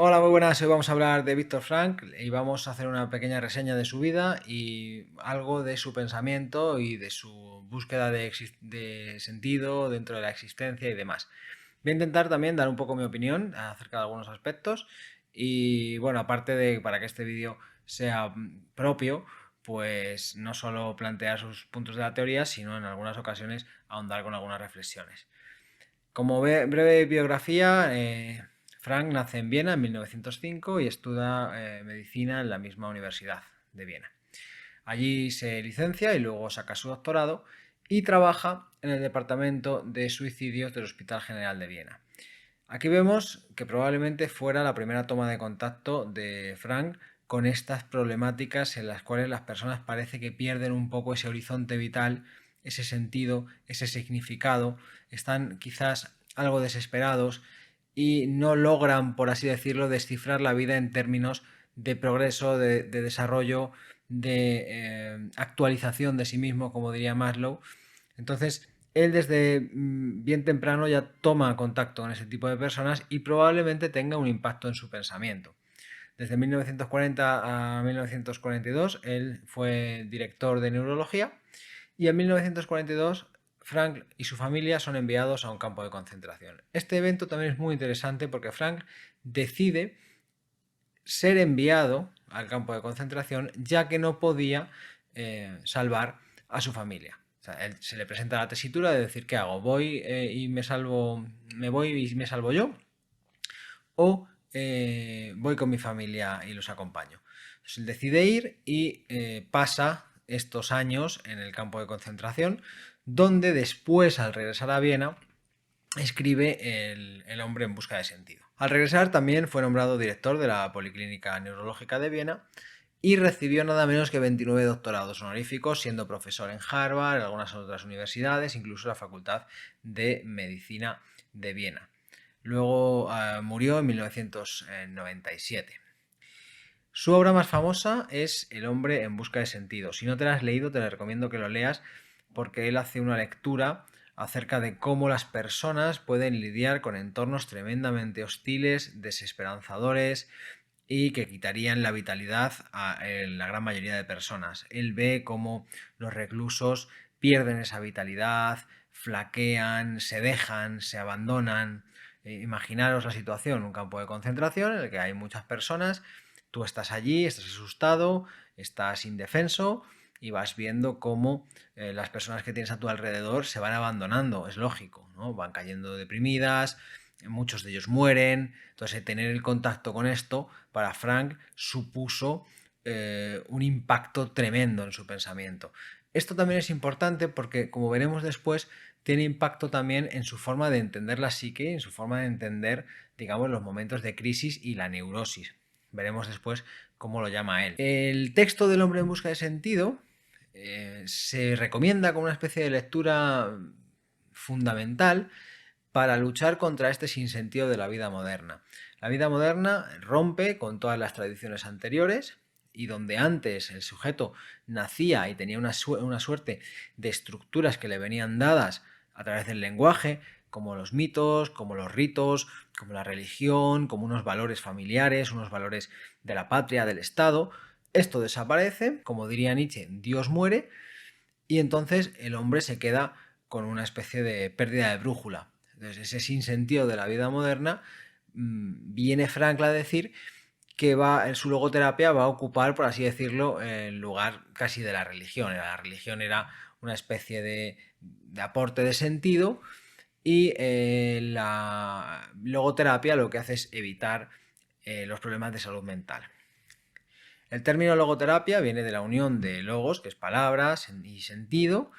Hola, muy buenas. Hoy vamos a hablar de Víctor Frank y vamos a hacer una pequeña reseña de su vida y algo de su pensamiento y de su búsqueda de sentido dentro de la existencia y demás. Voy a intentar también dar un poco mi opinión acerca de algunos aspectos y bueno, aparte de para que este vídeo sea propio, pues no solo plantear sus puntos de la teoría, sino en algunas ocasiones ahondar con algunas reflexiones. Como breve biografía, Frank nace en Viena en 1905 y estudia medicina en la misma universidad de Viena. Allí se licencia y luego saca su doctorado y trabaja en el departamento de suicidios del Hospital General de Viena. Aquí vemos que probablemente fuera la primera toma de contacto de Frank con estas problemáticas en las cuales las personas parece que pierden un poco ese horizonte vital, ese sentido, ese significado, están quizás algo desesperados y no logran, por así decirlo, descifrar la vida en términos de progreso, de desarrollo, de actualización de sí mismo, como diría Maslow. Entonces, él desde bien temprano ya toma contacto con ese tipo de personas y probablemente tenga un impacto en su pensamiento. Desde 1940 a 1942 él fue director de neurología y en 1942 Frank y su familia son enviados a un campo de concentración. Este evento también es muy interesante porque Frank decide ser enviado al campo de concentración ya que no podía salvar a su familia. O sea, él se le presenta la tesitura de decir, ¿qué hago? ¿Voy y me salvo, me voy y me salvo yo? ¿O voy con mi familia y los acompaño? Entonces él decide ir y pasa estos años en el campo de concentración, donde después, al regresar a Viena, escribe el hombre en busca de sentido. Al regresar también fue nombrado director de la Policlínica Neurológica de Viena y recibió nada menos que 29 doctorados honoríficos, siendo profesor en Harvard, en algunas otras universidades, incluso la Facultad de Medicina de Viena. Luego murió en 1997. Su obra más famosa es El hombre en busca de sentido. Si no te la has leído, te la recomiendo que lo leas porque él hace una lectura acerca de cómo las personas pueden lidiar con entornos tremendamente hostiles, desesperanzadores y que quitarían la vitalidad a la gran mayoría de personas. Él ve cómo los reclusos pierden esa vitalidad, flaquean, se dejan, se abandonan. Imaginaros la situación, un campo de concentración en el que hay muchas personas, tú estás allí, estás asustado, estás indefenso y vas viendo cómo las personas que tienes a tu alrededor se van abandonando, es lógico, ¿no? Van cayendo deprimidas, muchos de ellos mueren, entonces tener el contacto con esto para Frank supuso un impacto tremendo en su pensamiento. Esto también es importante porque, como veremos después, tiene impacto también en su forma de entender la psique, en su forma de entender, digamos, los momentos de crisis y la neurosis. Veremos después cómo lo llama él. El texto del hombre en busca de sentido se recomienda como una especie de lectura fundamental para luchar contra este sinsentido de la vida moderna. La vida moderna rompe con todas las tradiciones anteriores y donde antes el sujeto nacía y tenía una suerte de estructuras que le venían dadas a través del lenguaje, como los mitos, como los ritos, como la religión, como unos valores familiares, unos valores de la patria, del Estado, esto desaparece, como diría Nietzsche, Dios muere, y entonces el hombre se queda con una especie de pérdida de brújula. Entonces ese sinsentido de la vida moderna viene Frankl a decir que en su logoterapia va a ocupar, por así decirlo, el lugar casi de la religión. La religión era una especie de aporte de sentido y la logoterapia lo que hace es evitar los problemas de salud mental. El término logoterapia viene de la unión de logos, que es palabras y sentido,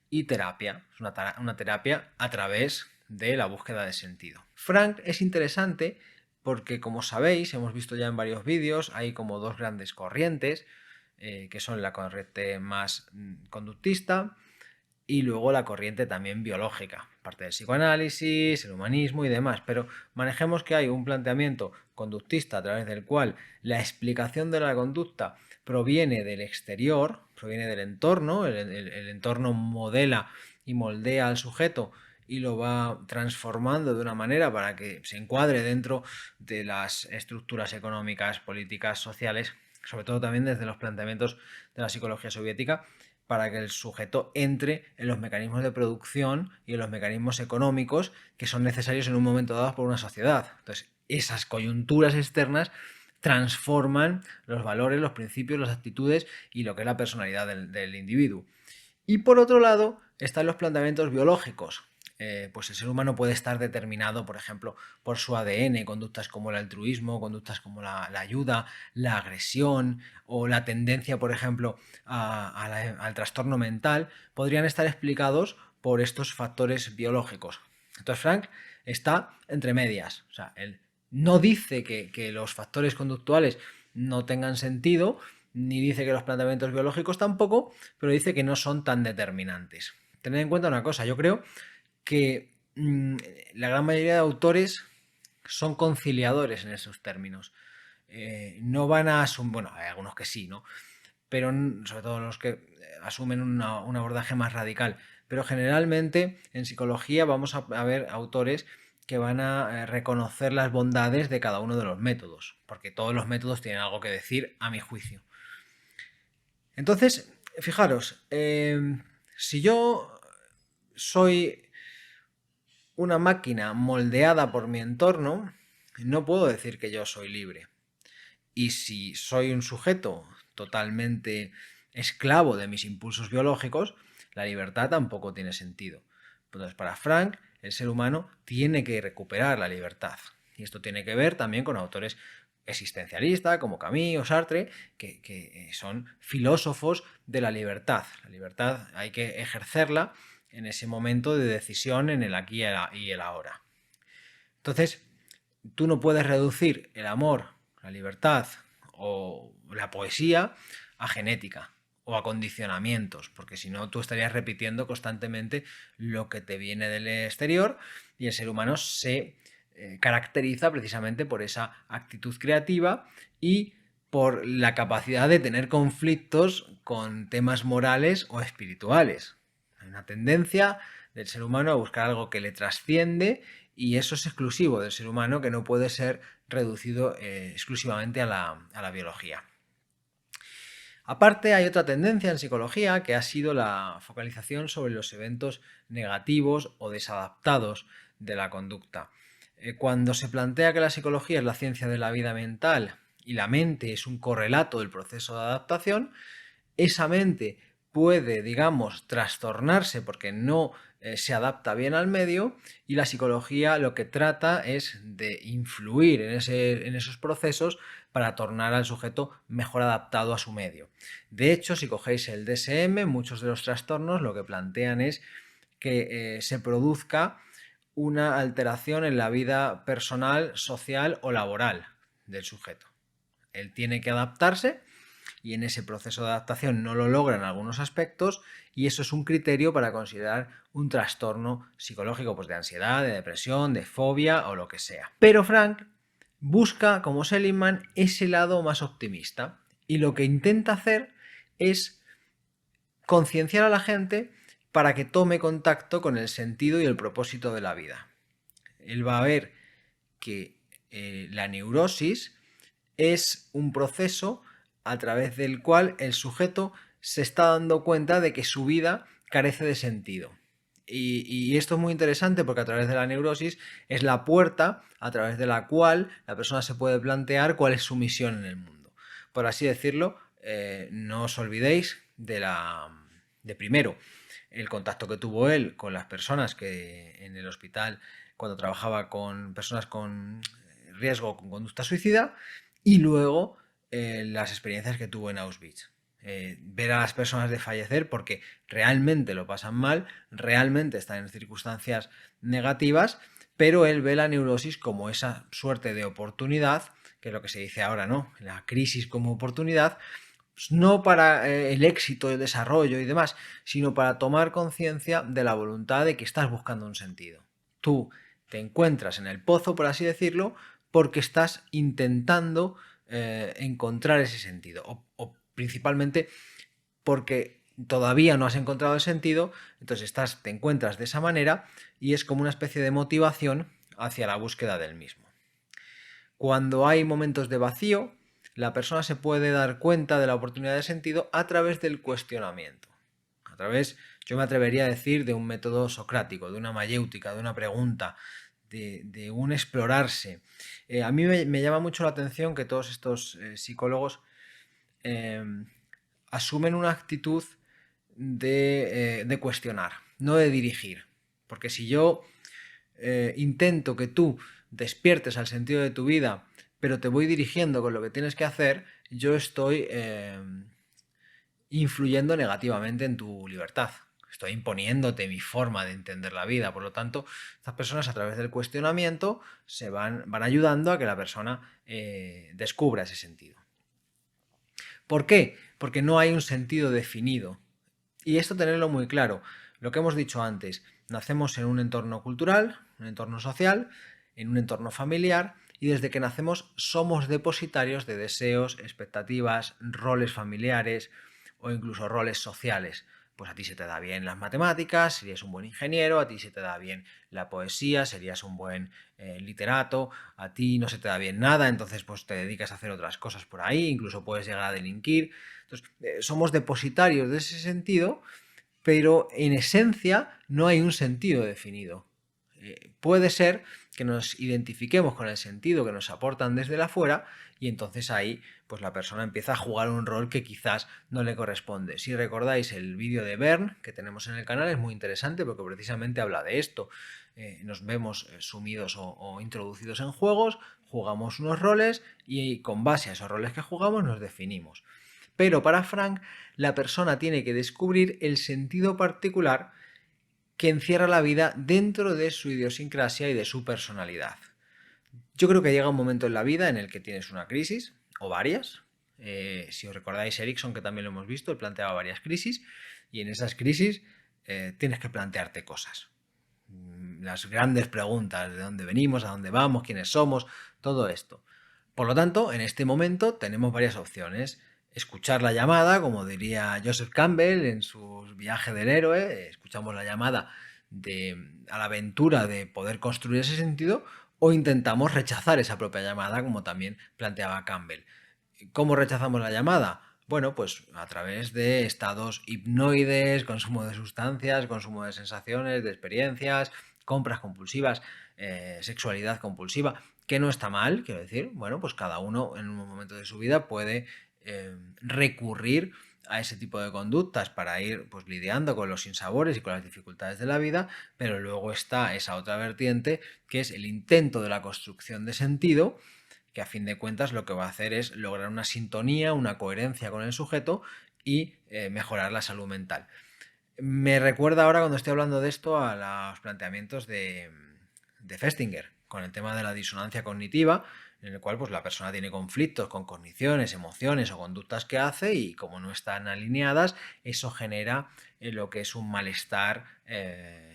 y terapia. Es una terapia a través de la búsqueda de sentido. Frank es interesante porque, como sabéis, hemos visto ya en varios vídeos, hay como dos grandes corrientes, que son la corriente más conductista y luego la corriente también biológica, parte del psicoanálisis, el humanismo y demás, pero manejemos que hay un planteamiento conductista a través del cual la explicación de la conducta proviene del exterior, proviene del entorno, el entorno modela y moldea al sujeto y lo va transformando de una manera para que se encuadre dentro de las estructuras económicas, políticas, sociales, sobre todo también desde los planteamientos de la psicología soviética, para que el sujeto entre en los mecanismos de producción y en los mecanismos económicos que son necesarios en un momento dado por una sociedad. Entonces, esas coyunturas externas transforman los valores, los principios, las actitudes y lo que es la personalidad del individuo. Y por otro lado, están los planteamientos biológicos. Pues el ser humano puede estar determinado, por ejemplo, por su ADN, conductas como el altruismo, conductas como la ayuda, la agresión o la tendencia, por ejemplo, al trastorno mental, podrían estar explicados por estos factores biológicos. Entonces Frank está entre medias. O sea, él no dice que los factores conductuales no tengan sentido, ni dice que los planteamientos biológicos tampoco, pero dice que no son tan determinantes. Tened en cuenta una cosa, yo creo que la gran mayoría de autores son conciliadores en esos términos. No van a asumir, bueno, hay algunos que sí, ¿no? Pero sobre todo los que asumen un abordaje más radical. Pero generalmente en psicología vamos a ver autores que van a reconocer las bondades de cada uno de los métodos, porque todos los métodos tienen algo que decir, a mi juicio. Entonces, fijaros, si yo soy una máquina moldeada por mi entorno, no puedo decir que yo soy libre. Y si soy un sujeto totalmente esclavo de mis impulsos biológicos, la libertad tampoco tiene sentido. Entonces, para Frank, el ser humano tiene que recuperar la libertad. Y esto tiene que ver también con autores existencialistas como Camus o Sartre, que son filósofos de la libertad. La libertad hay que ejercerla en ese momento de decisión, en el aquí y el ahora. Entonces, tú no puedes reducir el amor, la libertad o la poesía a genética o a condicionamientos, porque si no tú estarías repitiendo constantemente lo que te viene del exterior y el ser humano se caracteriza precisamente por esa actitud creativa y por la capacidad de tener conflictos con temas morales o espirituales. Hay una tendencia del ser humano a buscar algo que le trasciende y eso es exclusivo del ser humano, que no puede ser reducido exclusivamente a la biología. Aparte, hay otra tendencia en psicología que ha sido la focalización sobre los eventos negativos o desadaptados de la conducta. Cuando se plantea que la psicología es la ciencia de la vida mental y la mente es un correlato del proceso de adaptación, esa mente puede, digamos, trastornarse porque no se adapta bien al medio y la psicología lo que trata es de influir en esos procesos para tornar al sujeto mejor adaptado a su medio. De hecho, si cogéis el DSM, muchos de los trastornos lo que plantean es que se produzca una alteración en la vida personal, social o laboral del sujeto. Él tiene que adaptarse y en ese proceso de adaptación no lo logra en algunos aspectos y eso es un criterio para considerar un trastorno psicológico, pues de ansiedad, de depresión, de fobia o lo que sea. Pero Frank busca, como Seligman, ese lado más optimista y lo que intenta hacer es concienciar a la gente para que tome contacto con el sentido y el propósito de la vida. Él va a ver que la neurosis es un proceso a través del cual el sujeto se está dando cuenta de que su vida carece de sentido. Y esto es muy interesante porque a través de la neurosis es la puerta a través de la cual la persona se puede plantear cuál es su misión en el mundo. Por así decirlo, no os olvidéis de primero el contacto que tuvo él con las personas que en el hospital, cuando trabajaba con personas con riesgo con conducta suicida, y luego las experiencias que tuvo en Auschwitz. Ver a las personas de fallecer porque realmente lo pasan mal, realmente están en circunstancias negativas, pero él ve la neurosis como esa suerte de oportunidad, que es lo que se dice ahora, ¿no? La crisis como oportunidad, no para el éxito, el desarrollo y demás, sino para tomar conciencia de la voluntad de que estás buscando un sentido. Tú te encuentras en el pozo, por así decirlo, porque estás intentando encontrar ese sentido o principalmente porque todavía no has encontrado el sentido, entonces te encuentras de esa manera y es como una especie de motivación hacia la búsqueda del mismo. Cuando hay momentos de vacío, la persona se puede dar cuenta de la oportunidad de sentido a través del cuestionamiento. A través, yo me atrevería a decir, de un método socrático, de una mayéutica, de una pregunta, de un explorarse. A mí me llama mucho la atención que todos estos psicólogos asumen una actitud de cuestionar, no de dirigir. Porque si yo intento que tú despiertes al sentido de tu vida, pero te voy dirigiendo con lo que tienes que hacer, yo estoy influyendo negativamente en tu libertad. Estoy imponiéndote mi forma de entender la vida. Por lo tanto, estas personas a través del cuestionamiento van ayudando a que la persona descubra ese sentido. ¿Por qué? Porque no hay un sentido definido. Y esto tenerlo muy claro. Lo que hemos dicho antes, nacemos en un entorno cultural, un entorno social, en un entorno familiar, y desde que nacemos somos depositarios de deseos, expectativas, roles familiares o incluso roles sociales. Pues a ti se te da bien las matemáticas, serías un buen ingeniero, a ti se te da bien la poesía, serías un buen literato, a ti no se te da bien nada, entonces pues te dedicas a hacer otras cosas por ahí, incluso puedes llegar a delinquir. Entonces, somos depositarios de ese sentido, pero en esencia no hay un sentido definido. Puede ser que nos identifiquemos con el sentido que nos aportan desde la fuera y entonces ahí pues la persona empieza a jugar un rol que quizás no le corresponde. Si recordáis el vídeo de Bern que tenemos en el canal, es muy interesante porque precisamente habla de esto. Nos vemos sumidos o introducidos en juegos, jugamos unos roles y con base a esos roles que jugamos nos definimos. Pero para Frank, la persona tiene que descubrir el sentido particular que encierra la vida dentro de su idiosincrasia y de su personalidad. Yo creo que llega un momento en la vida en el que tienes una crisis, o varias. Si os recordáis Erickson, que también lo hemos visto, él planteaba varias crisis, y en esas crisis tienes que plantearte cosas. Las grandes preguntas, de dónde venimos, a dónde vamos, quiénes somos, todo esto. Por lo tanto, en este momento tenemos varias opciones. Escuchar la llamada, como diría Joseph Campbell en su viaje del héroe, escuchamos la llamada a la aventura de poder construir ese sentido, o intentamos rechazar esa propia llamada, como también planteaba Campbell. ¿Cómo rechazamos la llamada? Bueno, pues a través de estados hipnoides, consumo de sustancias, consumo de sensaciones, de experiencias, compras compulsivas, sexualidad compulsiva, que no está mal, quiero decir, bueno, pues cada uno en un momento de su vida puede recurrir a ese tipo de conductas para ir pues lidiando con los sinsabores y con las dificultades de la vida, pero luego está esa otra vertiente que es el intento de la construcción de sentido, que a fin de cuentas lo que va a hacer es lograr una sintonía, una coherencia con el sujeto y mejorar la salud mental. Me recuerda ahora cuando estoy hablando de esto a los planteamientos de Festinger, con el tema de la disonancia cognitiva, en el cual pues, la persona tiene conflictos con cogniciones, emociones o conductas que hace y como no están alineadas, eso genera lo que es un malestar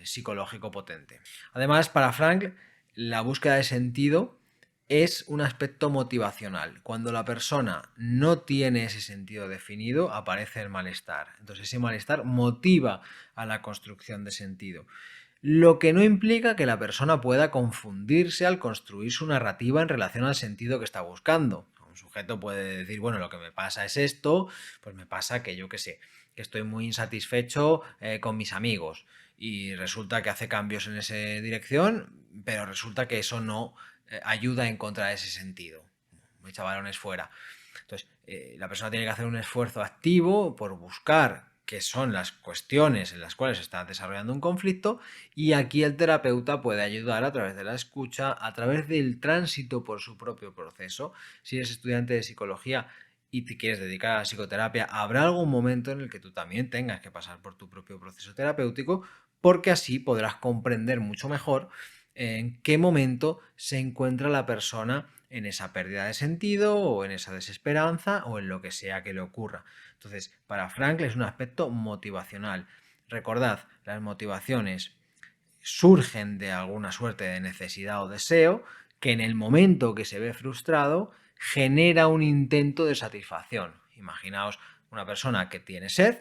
psicológico potente. Además, para Frank, la búsqueda de sentido es un aspecto motivacional. Cuando la persona no tiene ese sentido definido, aparece el malestar. Entonces ese malestar motiva a la construcción de sentido. Lo que no implica que la persona pueda confundirse al construir su narrativa en relación al sentido que está buscando. Un sujeto puede decir, bueno, lo que me pasa es esto, pues me pasa que yo qué sé, que estoy muy insatisfecho con mis amigos y resulta que hace cambios en esa dirección, pero resulta que eso no ayuda a encontrar ese sentido. Me echa balones fuera. Entonces, la persona tiene que hacer un esfuerzo activo por buscar qué son las cuestiones en las cuales se está desarrollando un conflicto y aquí el terapeuta puede ayudar a través de la escucha, a través del tránsito por su propio proceso. Si eres estudiante de psicología y te quieres dedicar a la psicoterapia, habrá algún momento en el que tú también tengas que pasar por tu propio proceso terapéutico porque así podrás comprender mucho mejor en qué momento se encuentra la persona en esa pérdida de sentido o en esa desesperanza o en lo que sea que le ocurra. Entonces, para Frankl es un aspecto motivacional. Recordad, las motivaciones surgen de alguna suerte de necesidad o deseo que en el momento que se ve frustrado genera un intento de satisfacción. Imaginaos una persona que tiene sed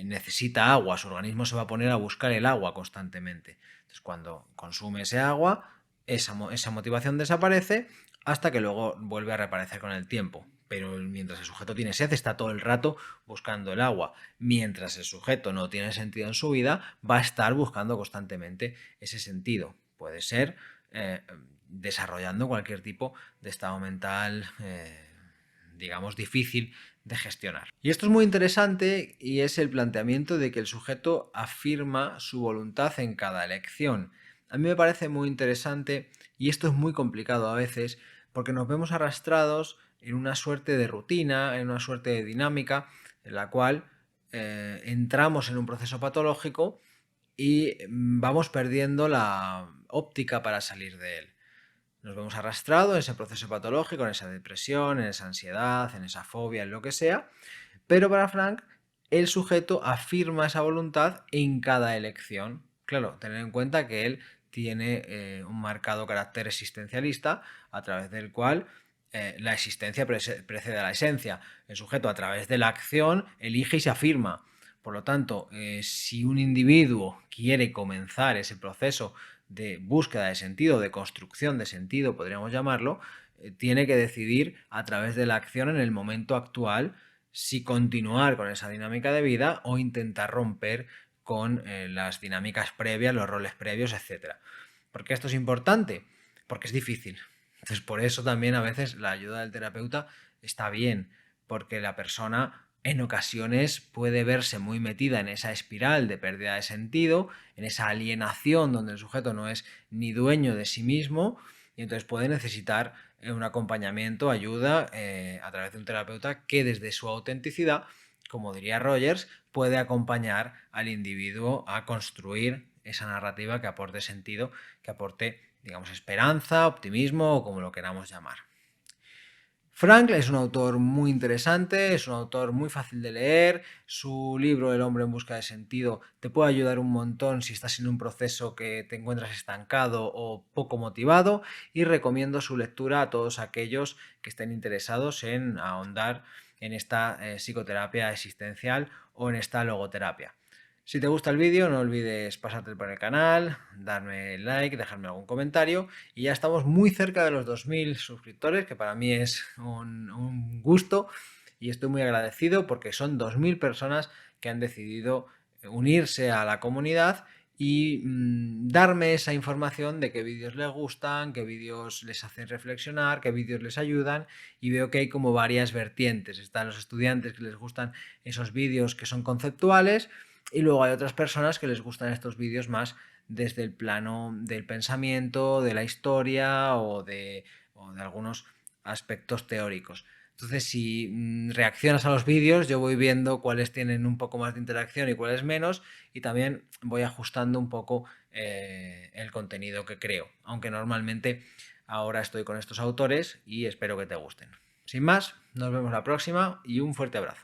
necesita agua, su organismo se va a poner a buscar el agua constantemente. Entonces, cuando consume ese agua, esa motivación desaparece hasta que luego vuelve a reaparecer con el tiempo. Pero mientras el sujeto tiene sed, está todo el rato buscando el agua. Mientras el sujeto no tiene sentido en su vida, va a estar buscando constantemente ese sentido. Puede ser desarrollando cualquier tipo de estado mental, digamos, difícil de gestionar. Y esto es muy interesante y es el planteamiento de que el sujeto afirma su voluntad en cada elección. A mí me parece muy interesante y esto es muy complicado a veces porque nos vemos arrastrados en una suerte de rutina, en una suerte de dinámica en la cual entramos en un proceso patológico y vamos perdiendo la óptica para salir de él. Nos vemos arrastrados en ese proceso patológico, en esa depresión, en esa ansiedad, en esa fobia, en lo que sea, pero para Frank el sujeto afirma esa voluntad en cada elección. Claro, tener en cuenta que él tiene un marcado carácter existencialista a través del cual la existencia precede a la esencia. El sujeto a través de la acción elige y se afirma. Por lo tanto, si un individuo quiere comenzar ese proceso de búsqueda de sentido, de construcción de sentido, podríamos llamarlo, tiene que decidir a través de la acción en el momento actual si continuar con esa dinámica de vida o intentar romper con las dinámicas previas, los roles previos, etc. ¿Por qué esto es importante? Porque es difícil. Entonces, por eso también a veces la ayuda del terapeuta está bien, porque la persona en ocasiones puede verse muy metida en esa espiral de pérdida de sentido, en esa alienación donde el sujeto no es ni dueño de sí mismo y entonces puede necesitar un acompañamiento, ayuda a través de un terapeuta que desde su autenticidad, como diría Rogers, puede acompañar al individuo a construir esa narrativa que aporte sentido, que aporte, digamos, esperanza, optimismo o como lo queramos llamar. Frankl es un autor muy interesante, es un autor muy fácil de leer, su libro El hombre en busca de sentido te puede ayudar un montón si estás en un proceso que te encuentras estancado o poco motivado y recomiendo su lectura a todos aquellos que estén interesados en ahondar en esta psicoterapia existencial o en esta logoterapia. Si te gusta el vídeo, no olvides pasarte por el canal, darme like, dejarme algún comentario y ya estamos muy cerca de los 2000 suscriptores, que para mí es un gusto y estoy muy agradecido porque son 2000 personas que han decidido unirse a la comunidad y darme esa información de qué vídeos les gustan, qué vídeos les hacen reflexionar, qué vídeos les ayudan y veo que hay como varias vertientes. Están los estudiantes que les gustan esos vídeos que son conceptuales y luego hay otras personas que les gustan estos vídeos más desde el plano del pensamiento, de la historia o de algunos aspectos teóricos. Entonces, si reaccionas a los vídeos, yo voy viendo cuáles tienen un poco más de interacción y cuáles menos, y también voy ajustando un poco el contenido que creo, aunque normalmente ahora estoy con estos autores y espero que te gusten. Sin más, nos vemos la próxima y un fuerte abrazo.